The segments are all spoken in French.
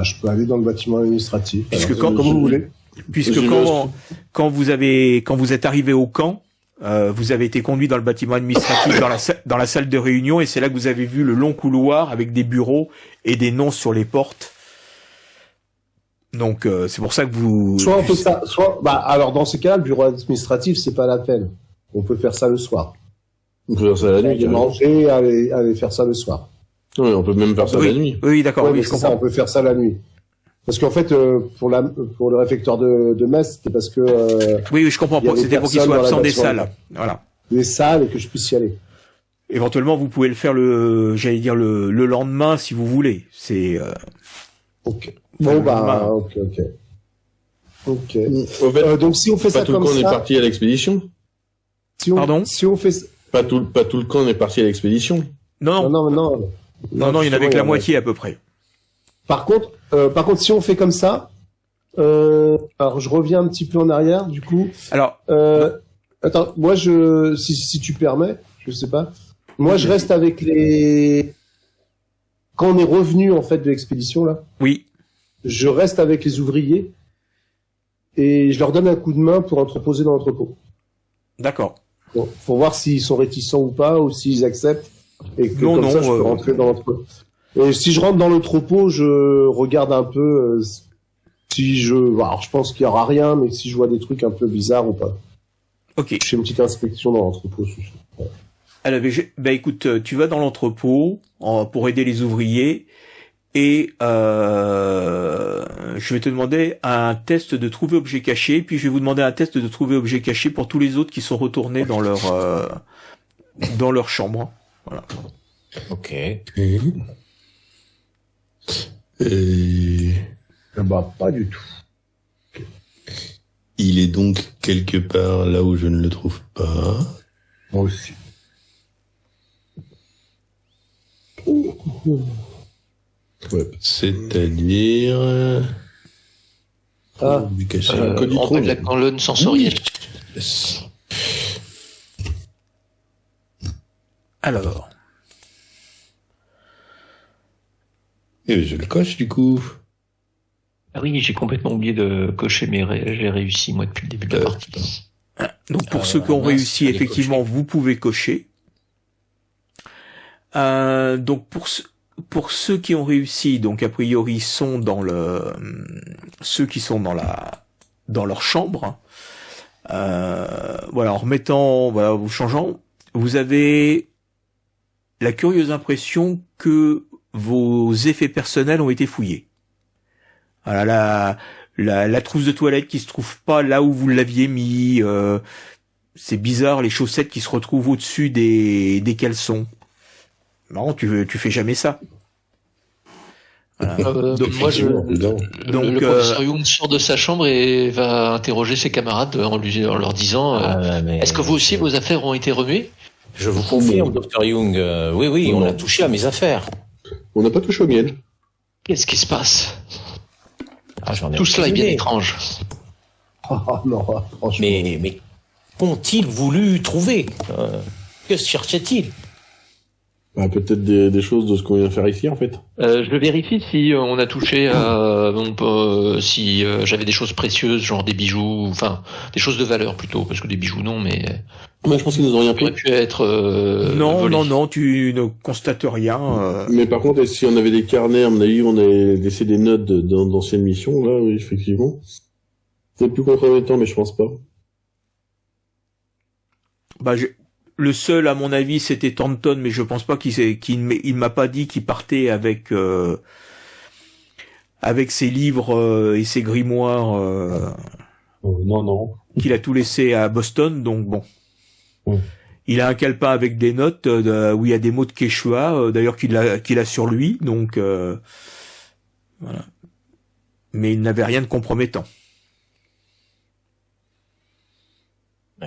Je peux aller dans le bâtiment administratif. Puisque comme vous voulez. Puisque quand vous êtes arrivé au camp, vous avez été conduit dans le bâtiment administratif dans la salle de réunion, et c'est là que vous avez vu le long couloir avec des bureaux et des noms sur les portes. Donc c'est pour ça que vous. Soit on fait ça, alors dans ces cas, le bureau administratif, c'est pas la peine. On peut faire ça le soir. On peut faire ça la nuit. Manger, aller faire ça le soir. Oui, on peut même faire ça la nuit. Oui, d'accord. Oui, je comprends. Ça, on peut faire ça la nuit. Parce qu'en fait, pour le réfectoire de Metz, c'était parce que. Oui, je comprends. C'était pour qu'il soit absent des salles. Voilà. Des salles et que je puisse y aller. Éventuellement, vous pouvez le faire le lendemain si vous voulez. C'est. Ok. Bon ok. Au fait, donc si on fait ça comme ça. Pas tout le camp est parti à l'expédition. Pardon. Si on fait. Pas tout le camp est parti à l'expédition. Non, il y en avait que la moitié à peu près. Par contre, si on fait comme ça, alors je reviens un petit peu en arrière, du coup. Alors, attends, moi si tu permets, je sais pas. Moi, je reste avec les. Quand on est revenu en fait de l'expédition là. Oui. Je reste avec les ouvriers et je leur donne un coup de main pour entreposer dans l'entrepôt. D'accord. Bon, faut voir s'ils sont réticents ou pas, ou s'ils acceptent. Et que comme ça, je peux rentrer dans l'entrepôt. Et si je rentre dans l'entrepôt, je regarde un peu alors je pense qu'il y aura rien, mais si je vois des trucs un peu bizarres ou pas. Ok. Je fais une petite inspection dans l'entrepôt. Ouais. Alors, écoute, tu vas dans l'entrepôt pour aider les ouvriers et je vais te demander un test de trouver objet caché, puis je vais vous demander un test de trouver objet caché pour tous les autres qui sont retournés dans leur chambre. Voilà. Ok. Pas du tout. Il est donc quelque part là où je ne le trouve pas. Moi aussi. Ouais. C'est-à-dire... en fait, dans le sensoriel. Yes. Alors. Et je le coche du coup. Ah oui, j'ai complètement oublié de cocher, mais j'ai réussi moi depuis le début de la partie. Donc pour ceux qui ont réussi, effectivement, vous pouvez cocher. Donc pour ceux qui ont réussi, donc a priori sont ceux qui sont dans leur chambre. En vous changeant, vous avez la curieuse impression que vos effets personnels ont été fouillés. Voilà, la trousse de toilette qui se trouve pas là où vous l'aviez mis, c'est bizarre, les chaussettes qui se retrouvent au-dessus des caleçons. Non, tu fais jamais ça. Voilà. Donc le professeur Young sort de sa chambre et va interroger ses camarades en leur disant est-ce que vous aussi vos affaires ont été remuées? Je vous confirme, Dr Young, oui, on a touché à mes affaires. On n'a pas touché au miel. Qu'est-ce qui se passe? J'en ai Tout cela est bien idée. étrange. Non, franchement. Mais qu'ont-ils voulu trouver Que cherchait-il? Peut-être des choses de ce qu'on vient faire ici, en fait. Je vérifie si on a touché à... si j'avais des choses précieuses, genre des bijoux, enfin, des choses de valeur plutôt, parce que des bijoux non, mais... Moi, je pense qu'ils nous ont rien aurait pris. pu être volé. Non, tu ne constates rien. Mais par contre, si on avait des carnets, à mon avis, on avait laissé des notes d'anciennes missions, là, oui, effectivement. C'est plus compromettant, mais je pense pas. Le seul, à mon avis, c'était Thornton, mais je pense pas il m'a pas dit qu'il partait avec ses livres et ses grimoires. Non. Qu'il a tout laissé à Boston, donc bon. Il a un calepin avec des notes où il y a des mots de Quechua, d'ailleurs qu'il a sur lui, donc voilà. Mais il n'avait rien de compromettant.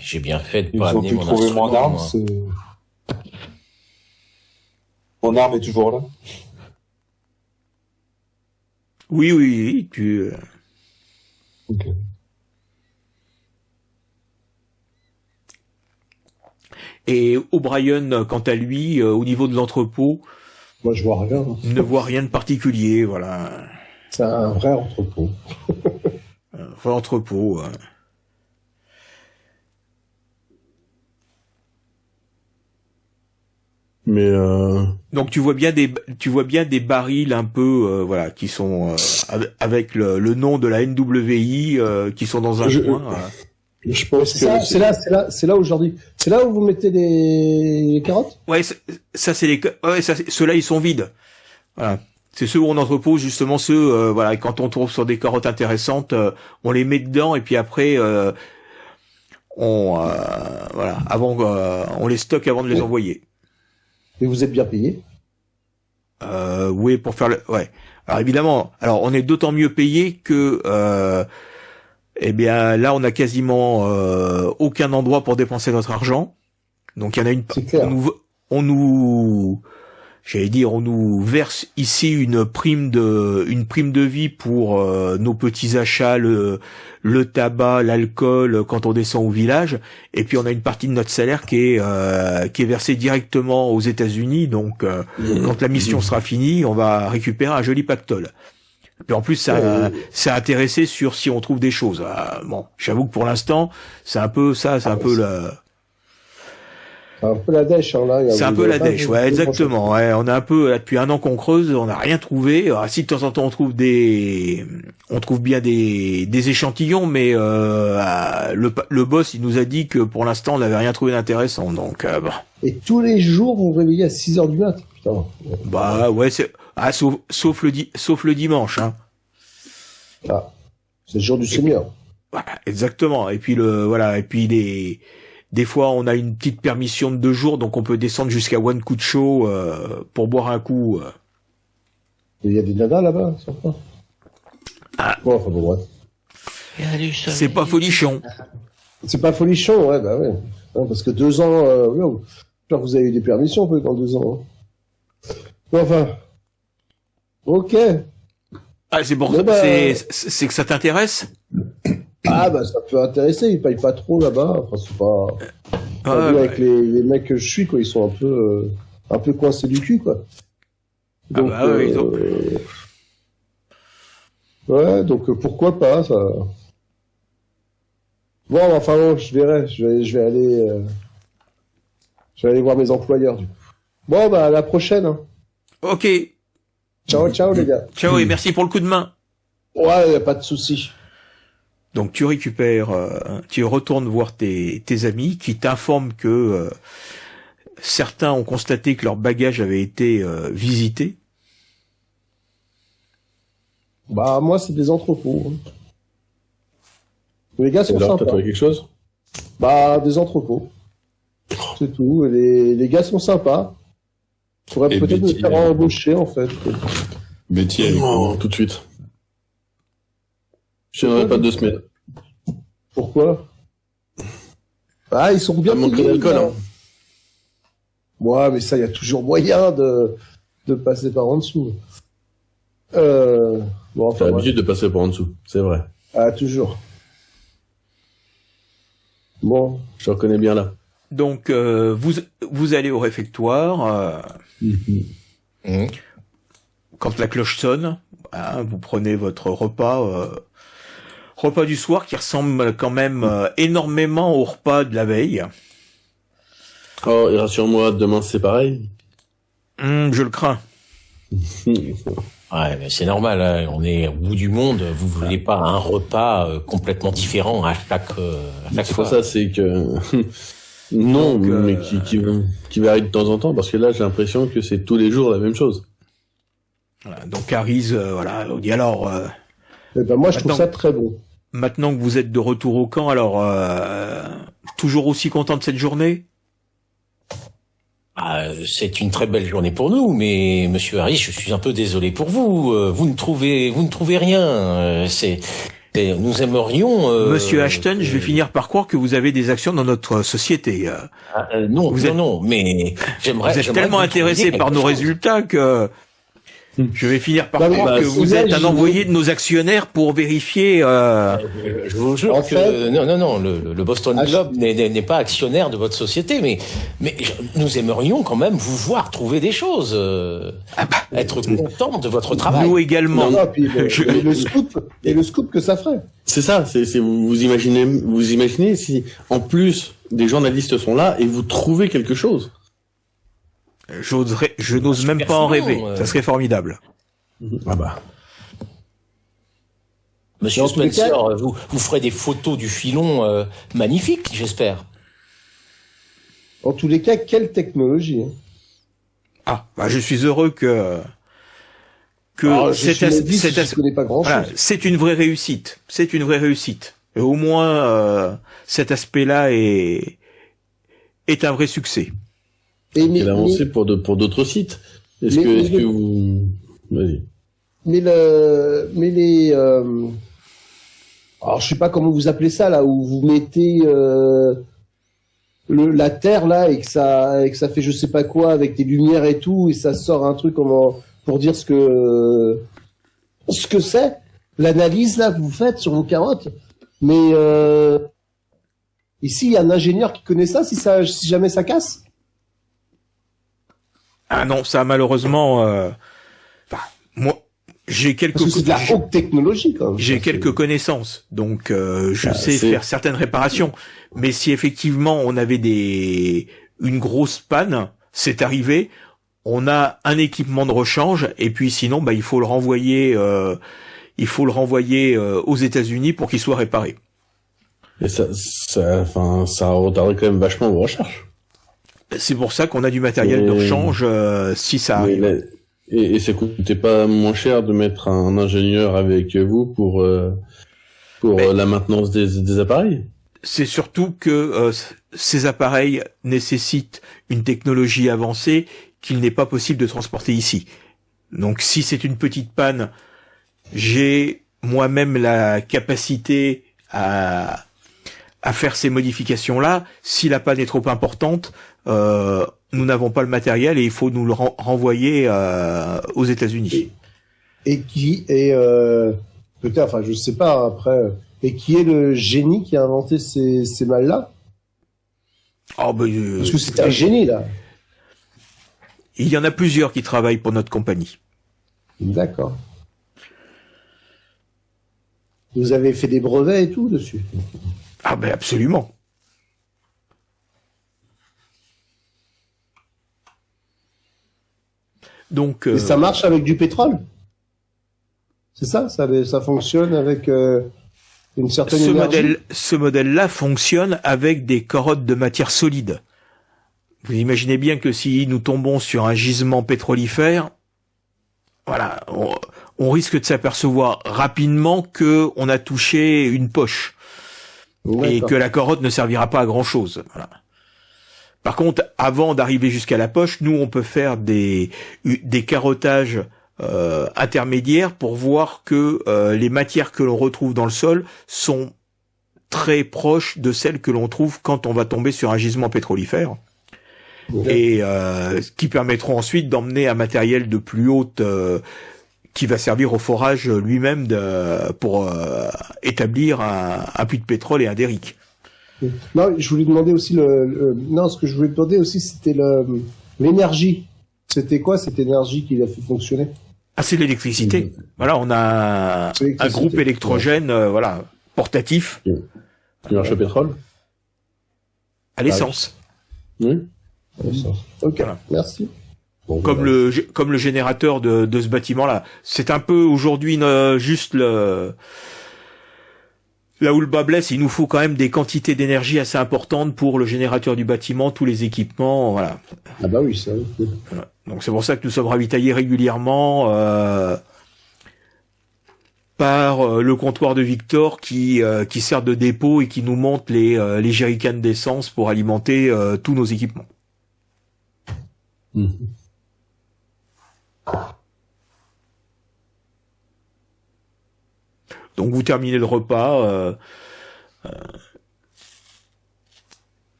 J'ai bien fait de Ils pas ont amener pu mon trouver instrument. mon arme. Moi. Mon arme est toujours là. Oui, tu. Ok. Et O'Brien, quant à lui, au niveau de l'entrepôt, Moi, je vois rien. ne voit rien de particulier, voilà. C'est un vrai entrepôt. Un vrai entrepôt. Hein. Mais Donc tu vois bien des barils un peu voilà qui sont avec le nom de la NWI qui sont dans un coin. je pense que C'est là aujourd'hui. C'est là où vous mettez les carottes. Ouais, ça c'est ceux-là ils sont vides. Voilà. C'est ceux où on entrepose justement ceux voilà, quand on trouve sur des carottes intéressantes, on les met dedans et puis après on voilà, avant on les stocke avant de les envoyer. Et vous êtes bien payé. Oui, pour faire ouais. Alors évidemment, on est d'autant mieux payé que eh bien là on a quasiment aucun endroit pour dépenser notre argent. Donc il y en a une on nous verse ici une prime de vie pour nos petits achats, le tabac, l'alcool quand on descend au village, et puis on a une partie de notre salaire qui est versée directement aux États-Unis. Donc quand la mission sera finie, on va récupérer un joli pactole. Puis en plus ça intéressé sur si on trouve des choses. Bon, j'avoue que pour l'instant, c'est un peu ça, c'est un peu C'est un peu la dèche, hein, là. C'est un peu la dèche, ouais, exactement. Ouais, on a un peu, là, depuis un an qu'on creuse, on n'a rien trouvé. Alors, si de temps en temps on trouve bien des échantillons, mais le boss, il nous a dit que pour l'instant on n'avait rien trouvé d'intéressant. Donc bon. Et tous les jours vous vous réveillez à 6h du mat. Putain. Bah ouais, sauf le dimanche, hein. Ah, c'est le jour du Seigneur. Voilà, exactement. Et puis des fois, on a une petite permission de 2 jours, donc on peut descendre jusqu'à One Coup de Chaud pour boire un coup. Il y a des nanas là-bas, sympa. Bon, enfin bon, bref. C'est pas folichon. C'est pas folichon, ouais, bah ouais. Non, parce que 2 ans, j'espère que vous avez eu des permissions, peut-être, dans 2 ans. Hein. Bon, enfin. Ok. Ah, c'est pour c'est que ça t'intéresse? Ah, bah, ça peut intéresser, ils payent pas trop là-bas. Enfin, c'est pas. Avec les mecs que je suis, quoi, ils sont un peu coincés du cul, quoi. Donc, ouais, donc pourquoi pas, ça. Bon, enfin bon, je verrai. Je vais aller voir mes employeurs, du coup. Bon, bah, à la prochaine. Hein. Ok. Ciao, les gars. Ciao et merci pour le coup de main. Ouais, y a pas de souci. Donc tu récupères, tu retournes voir tes amis qui t'informent que certains ont constaté que leur bagage avait été visité. Bah moi c'est des entrepôts. Hein. Les gars sont sympas. T'as trouvé quelque chose? Bah des entrepôts. C'est tout. Les gars sont sympas. Faudrait peut-être me faire embaucher en fait. Betty, elle est tout de suite. Je n'aurai pas 2 semaines. Pourquoi? Ah, ils sont bien manqué d'alcool, hein. Ouais, mais ça, il y a toujours moyen de passer par en dessous. Bon, enfin, t'as l'habitude de passer par en dessous, c'est vrai. Ah, toujours. Bon. Je reconnais bien là. Donc, vous allez au réfectoire. Quand la cloche sonne, vous prenez votre repas du soir qui ressemble quand même énormément au repas de la veille. Oh, et rassure-moi, demain c'est pareil. Je le crains. Ouais, mais c'est normal, hein, on est au bout du monde, vous voulez pas un repas complètement différent à chaque fois. C'est pour ça, c'est que non, donc, mais qui varie de temps en temps, parce que là j'ai l'impression que c'est tous les jours la même chose. Voilà, donc Arise, on dit alors. Eh ben moi je trouve ça très bon. Maintenant que vous êtes de retour au camp, alors toujours aussi content de cette journée? C'est une très belle journée pour nous, mais Monsieur Harris, je suis un peu désolé pour vous. Vous ne trouvez rien. Nous aimerions. Monsieur Ashton, je vais finir par croire que vous avez des actions dans notre société. Non, mais j'aimerais. Vous êtes tellement intéressé par nos résultats que je vais finir par croire que vous êtes un envoyé de nos actionnaires pour vérifier. Je vous jure que non, le Boston Globe n'est pas actionnaire de votre société, mais nous aimerions quand même vous voir trouver des choses, être content de votre travail. Nous également. Et le scoop que ça ferait. C'est ça. Vous imaginez si en plus des journalistes sont là et vous trouvez quelque chose. Je n'ose même pas en rêver. Ça serait formidable. Monsieur Spencer, vous ferez des photos du filon magnifiques, j'espère. En tous les cas, quelle technologie, je suis heureux que je connais pas grand-chose. Voilà, c'est une vraie réussite. C'est une vraie réussite. Et au moins, cet aspect-là est un vrai succès. Quelle avancée pour d'autres sites. Est-ce que vous... Vas-y. Alors je sais pas comment vous appelez ça là, où vous mettez la terre là et que ça fait je sais pas quoi avec des lumières et tout et ça sort un truc pour dire ce que c'est. L'analyse là que vous faites sur vos carottes. Mais ici il y a un ingénieur qui connaît ça si jamais ça casse. Ah non, ça malheureusement. Moi, j'ai quelques. Parce que c'est de la haute technologie quand même. J'ai quelques connaissances, donc je sais faire certaines réparations. Mais si effectivement on avait une grosse panne, c'est arrivé. On a un équipement de rechange et puis sinon, il faut le renvoyer. Aux États-Unis pour qu'il soit réparé. Et ça retarderait quand même vachement vos recherches. C'est pour ça qu'on a du matériel de rechange si ça arrive. Et ça coûtait pas moins cher de mettre un ingénieur avec vous pour la maintenance des appareils. C'est surtout que ces appareils nécessitent une technologie avancée qu'il n'est pas possible de transporter ici. Donc si c'est une petite panne, j'ai moi-même la capacité à faire ces modifications-là. Si la panne est trop importante, nous n'avons pas le matériel et il faut nous le renvoyer aux États-Unis. Et qui est peut-être, je sais pas après. Et qui est le génie qui a inventé ces malles-là? Parce que c'est un génie là. Il y en a plusieurs qui travaillent pour notre compagnie. D'accord. Vous avez fait des brevets et tout dessus? Absolument. Donc, et ça marche avec du pétrole? C'est ça fonctionne avec une certaine énergie? Ce modèle-là fonctionne avec des carottes de matière solide. Vous imaginez bien que si nous tombons sur un gisement pétrolifère, voilà, on risque de s'apercevoir rapidement que on a touché une poche. Et que la carotte ne servira pas à grand chose. Voilà. Par contre, avant d'arriver jusqu'à la poche, nous on peut faire des carottages intermédiaires pour voir que les matières que l'on retrouve dans le sol sont très proches de celles que l'on trouve quand on va tomber sur un gisement pétrolifère. Et qui permettront ensuite d'emmener un matériel de plus haute qui va servir au forage lui-même pour établir un puits de pétrole et un derrick. Non, je voulais demander aussi ce que je voulais demander aussi, c'était l'énergie. C'était quoi cette énergie qui l'a fait fonctionner? C'est l'électricité. Voilà, on a un groupe électrogène, portatif. Qui marche au pétrole? À l'essence. Oui. Ok, voilà. Merci. Comme le générateur de ce bâtiment-là. C'est un peu aujourd'hui juste là où le bas blesse. Il nous faut quand même des quantités d'énergie assez importantes pour le générateur du bâtiment, tous les équipements, voilà. Ah bah oui, ça. Voilà. Donc c'est pour ça que nous sommes ravitaillés régulièrement par le comptoir de Victor qui sert de dépôt et qui nous monte les jerrycans d'essence pour alimenter tous nos équipements. Donc vous terminez le repas.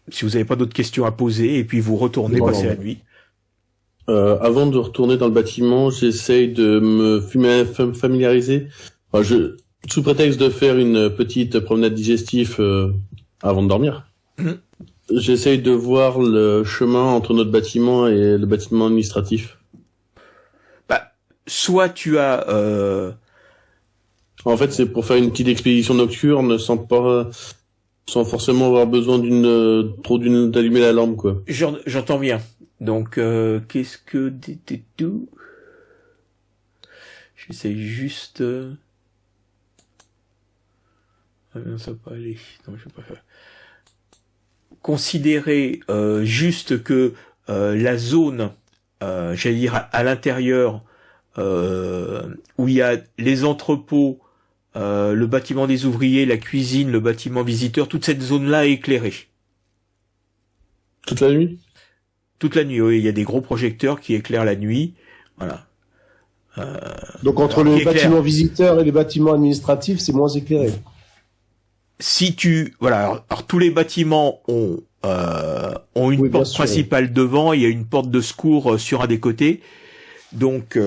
Si vous n'avez pas d'autres questions à poser, et puis vous retournez passer la nuit. Avant de retourner dans le bâtiment, j'essaye de me familiariser. Sous prétexte de faire une petite promenade digestive avant de dormir. J'essaye de voir le chemin entre notre bâtiment et le bâtiment administratif. Soit tu as... En fait, c'est pour faire une petite expédition nocturne sans forcément avoir besoin d'allumer la lampe, quoi. J'entends bien. Donc, qu'est-ce que... J'essaie juste... Ah non, ça va pas aller. Non, je vais pas faire. Considérer juste que la zone, j'allais dire à l'intérieur, où il y a les entrepôts, le bâtiment des ouvriers, la cuisine, le bâtiment visiteur, toute cette zone-là est éclairée. Toute la nuit ? Toute la nuit, oui. Il y a des gros projecteurs qui éclairent la nuit. Voilà. Donc entre le bâtiment visiteur et les bâtiments administratifs, c'est moins éclairé. Alors tous les bâtiments ont une porte principale devant, il y a une porte de secours sur un des côtés. Donc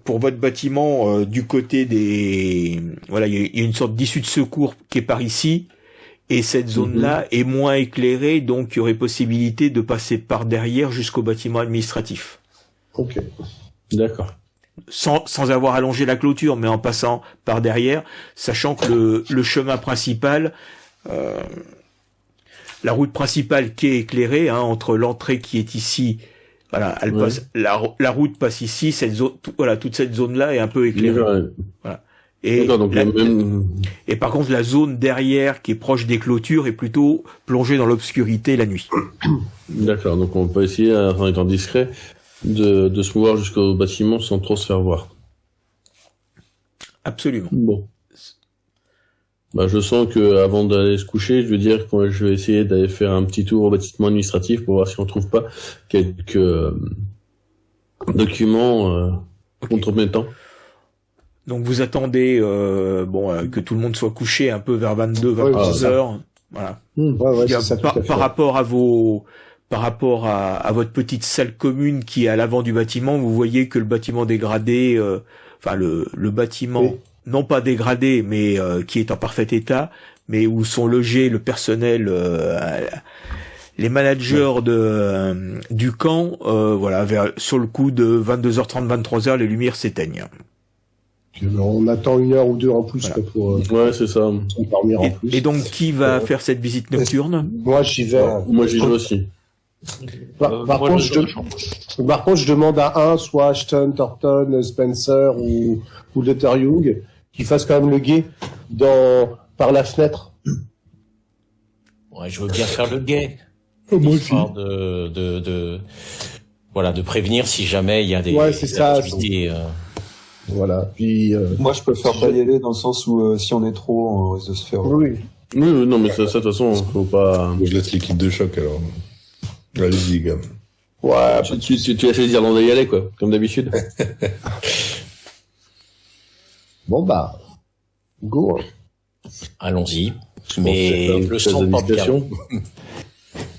pour votre bâtiment du côté il y a une sorte d'issue de secours qui est par ici, et cette zone-là est moins éclairée, donc il y aurait possibilité de passer par derrière jusqu'au bâtiment administratif. Ok, d'accord. Sans avoir allongé la clôture, mais en passant par derrière, sachant que le chemin principal, la route principale qui est éclairée, entre l'entrée qui est ici, voilà, elle passe, la route passe ici, cette zone, toute cette zone-là est un peu éclairée. Voilà. Et par contre, la zone derrière qui est proche des clôtures est plutôt plongée dans l'obscurité la nuit. D'accord, donc on peut essayer, en étant discret, de se mouvoir jusqu'au bâtiment sans trop se faire voir. Absolument. Bon. Je sens que avant d'aller se coucher, je vais essayer d'aller faire un petit tour au bâtiment administratif pour voir si on trouve pas quelques documents compromettants. Donc vous attendez que tout le monde soit couché un peu vers 22 heures. Voilà. Par rapport à votre petite salle commune qui est à l'avant du bâtiment, vous voyez que le bâtiment dégradé, le bâtiment non pas dégradé, mais qui est en parfait état, mais où sont logés le personnel, les managers du camp, sur le coup de 22h30, 23h, les lumières s'éteignent. On attend 1 heure ou 2 en plus pour c'est ça. dormir en plus. Et donc qui va faire cette visite nocturne ? Moi j'y vais. Moi j'y vais aussi. Par contre, je demande à soit Ashton, Thornton, Spencer ou Dr. Young, qui fassent quand même le guet par la fenêtre. Ouais, je veux bien faire le guet. Moi histoire de prévenir si jamais il y a des activités. Voilà. Puis moi, je préfère pas y aller dans le sens où si on est trop, on risque de se faire. Oui, non, mais ça de toute façon, faut pas. Je laisse l'équipe de choc alors. Allez-y, gars. Ouais, tu laisses les Irlandais y aller, quoi, comme d'habitude. Bon, go. Allons-y. Mais le son porte bien. Je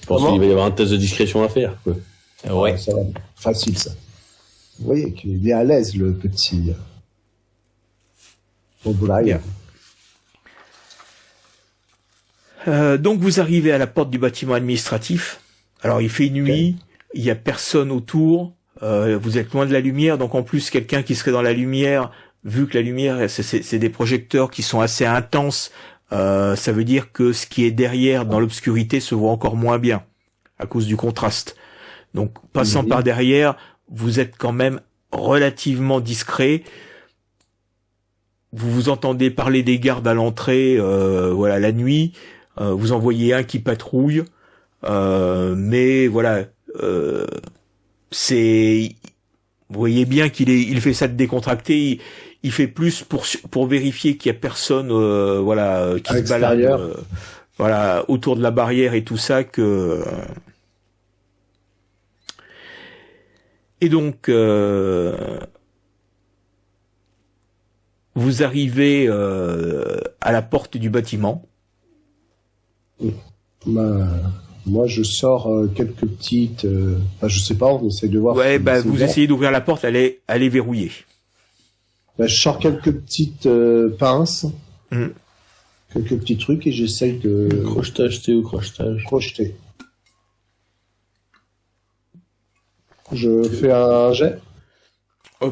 pense qu'il va y avoir un test de discrétion à faire, quoi. Ouais. Ça va. Facile, ça. Vous voyez qu'il est à l'aise, le petit. O'Brien. Donc vous arrivez à la porte du bâtiment administratif. Alors il fait nuit, il y a personne autour, vous êtes loin de la lumière, donc en plus quelqu'un qui serait dans la lumière, vu que la lumière c'est des projecteurs qui sont assez intenses, ça veut dire que ce qui est derrière dans l'obscurité se voit encore moins bien à cause du contraste. Donc passant par derrière, vous êtes quand même relativement discret. Vous vous entendez parler des gardes à l'entrée, la nuit. Vous en voyez un qui patrouille, mais voilà, vous voyez bien il fait ça de décontracté. Il fait plus pour vérifier qu'il y a personne, qui se balade, autour de la barrière et tout ça que. Et donc, vous arrivez à la porte du bâtiment. Moi, je sors quelques petites... je sais pas, on essaie de voir... Ouais, vous essayez d'ouvrir la porte, elle est verrouillée. Je sors quelques petites pinces, quelques petits trucs, et j'essaye de... Crocheter. Je fais un jet.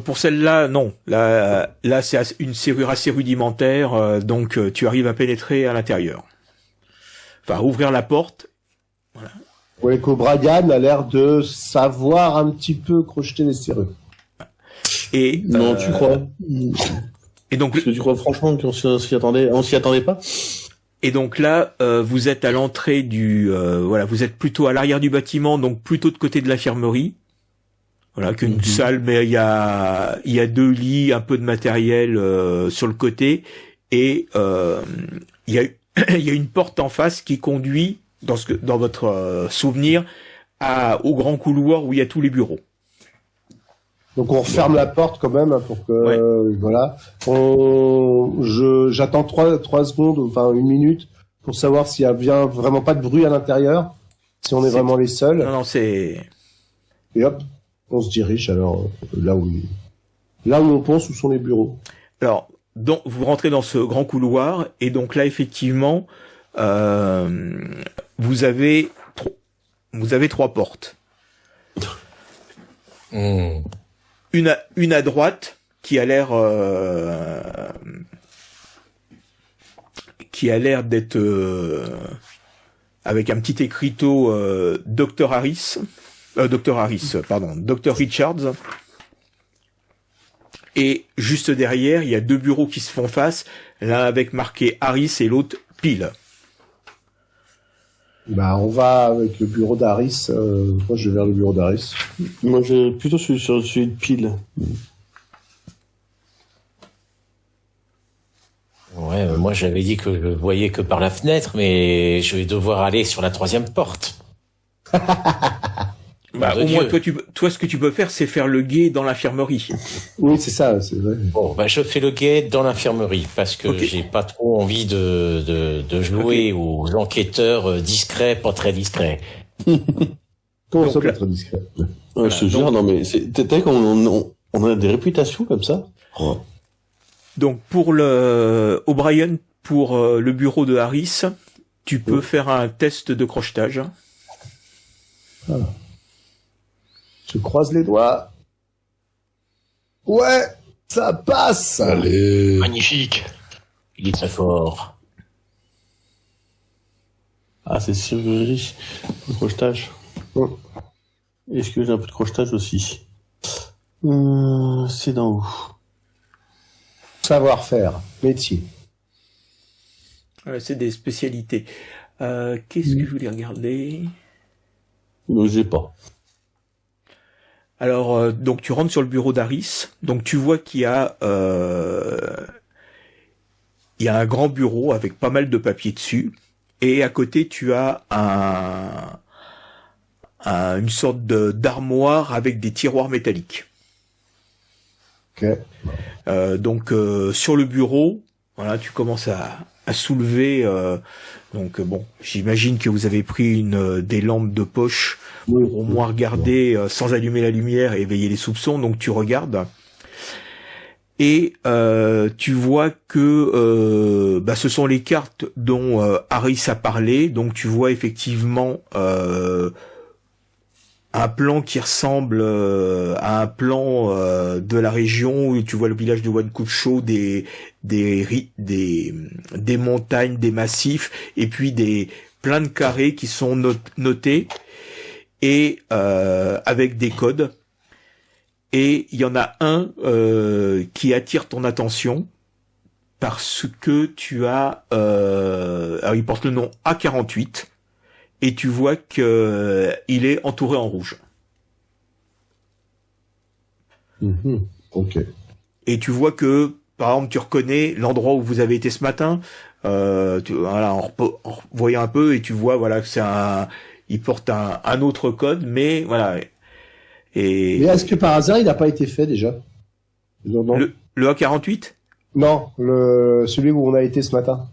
Pour celle-là, non. Là, c'est une serrure assez rudimentaire, donc tu arrives à pénétrer à l'intérieur. Enfin, ouvrir la porte. Voilà. Oui, qu'O'Brien a l'air de savoir un petit peu crocheter les serrures. Et non, tu crois? Et donc, parce que tu crois franchement qu'on s'y attendait pas? Et donc là, vous êtes à l'entrée vous êtes plutôt à l'arrière du bâtiment, donc plutôt de côté de l'infirmerie. Voilà, qu'une salle, mais il y a 2 lits, un peu de matériel sur le côté, et il y a une porte en face qui conduit, dans votre souvenir, au grand couloir où il y a tous les bureaux. Donc on referme la porte quand même pour que voilà. J'attends 3 secondes, enfin 1 minute, pour savoir s'il y a bien vraiment pas de bruit à l'intérieur, si on est vraiment les seuls. Non, c'est. Et hop. On se dirige alors là où on pense où sont les bureaux. Alors, vous rentrez dans ce grand couloir et donc là effectivement, vous avez 3 portes. Une à droite qui a l'air d'être avec un petit écriteau Dr Richards. Et juste derrière, il y a 2 bureaux qui se font face, l'un avec marqué Harris et l'autre Peel. On va avec le bureau d'Harris. Moi, je vais vers le bureau d'Harris. Moi, je plutôt sur celui de Peel. Ouais, moi j'avais dit que je voyais que par la fenêtre, mais je vais devoir aller sur la 3e porte. Au moins, toi, ce que tu peux faire, c'est faire le guet dans l'infirmerie. Oui, c'est ça, c'est vrai. Bon, je fais le guet dans l'infirmerie parce que j'ai pas trop envie de jouer aux enquêteurs discrets, pas très discrets. Comment ça, pas très discret? Je te jure, non mais t'as qu'on a des réputations comme ça. Oh. Donc pour O'Brien, pour le bureau de Harris, tu peux faire un test de crochetage. Voilà. Je croise les doigts. Ouais, ça passe. Allez. Magnifique. Il est très fort. Ah, c'est serrurerie. Le crochetage. Oh. Est-ce que j'ai un peu de crochetage aussi? C'est dans où? Savoir-faire, métier. C'est des spécialités. Qu'est-ce que je voulais regarder? N'osez pas. Alors, donc tu rentres sur le bureau d'Harris. Donc tu vois qu'il y a un grand bureau avec pas mal de papiers dessus. Et à côté, tu as une sorte d'armoire avec des tiroirs métalliques. Okay. Donc sur le bureau, voilà, tu commences à soulever. Donc bon, j'imagine que vous avez pris des lampes de poche pour au moins regarder sans allumer la lumière et éveiller les soupçons. Donc tu regardes et tu vois que ce sont les cartes dont Harris a parlé. Donc tu vois effectivement un plan qui ressemble à un plan de la région où tu vois le village de Wankucho, des montagnes, des massifs et puis plein de carrés qui sont notés et avec des codes. Et il y en a un qui attire ton attention parce que tu as alors il porte le nom A48. Et tu vois que il est entouré en rouge. Ok. Et tu vois que, par exemple, tu reconnais l'endroit où vous avez été ce matin. En voyant un peu, et tu vois, voilà, que il porte un autre code, mais voilà. Et mais est-ce que par hasard il n'a pas été fait déjà? Non. Le A48? Non, celui où on a été ce matin.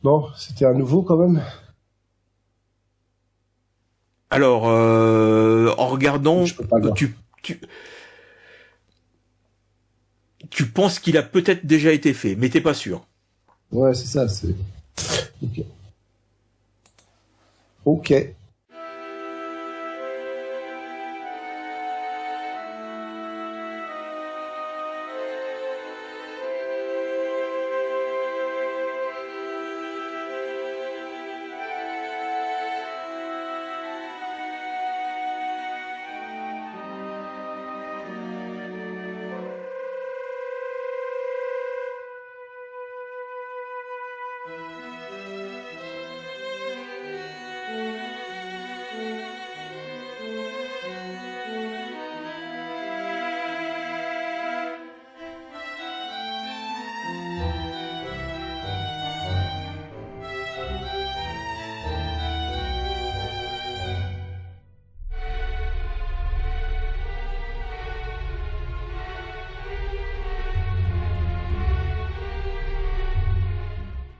Non, c'était un nouveau quand même. Alors, en regardant, tu penses qu'il a peut-être déjà été fait, mais t'es pas sûr. Ouais, c'est ça. Ok.